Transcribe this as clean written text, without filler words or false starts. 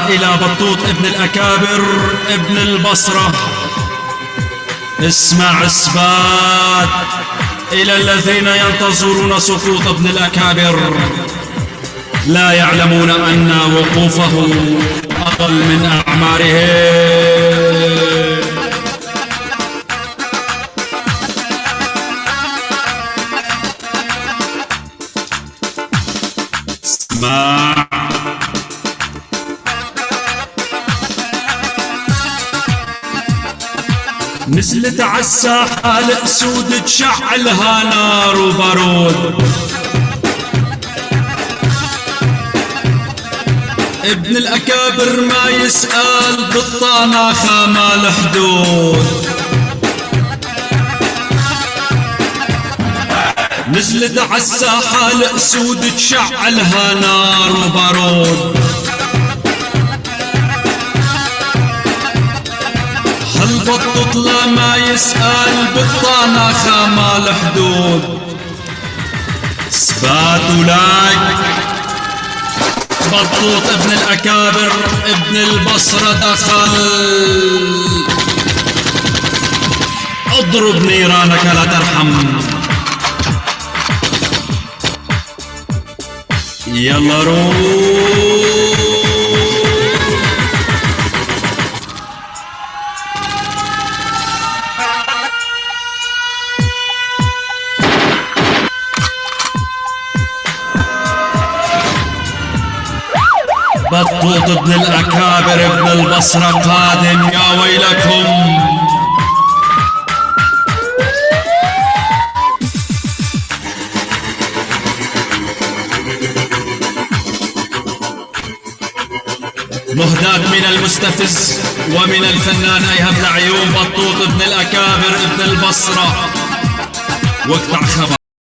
إلى بطوط ابن الأكابر ابن البصرة. اسمع إثبات إلى الذين ينتظرون سقوط ابن الأكابر، لا يعلمون أن وقوفه أقل من أعمارهم. اسمع نزلت عالساحة الأسود تشعلها نار وبارود. ابن الأكابر ما يسأل بالطناخة ما الحدود. نزلت عالساحة الأسود تشعلها نار وبارود. هالبطوط لا ما يسأل بالطناخة ما الحدود. اثبات لك بطوط ابن الأكابر ابن البصرة دخل. اضرب نيرانك لا ترحم. يلا روح. بطوط ابن الأكابر ابن البصرة قادم يا ويلكم. مهداة من المستفز ومن الفنان أيهب العيون بطوط ابن الأكابر ابن البصرة. واقطع خبر.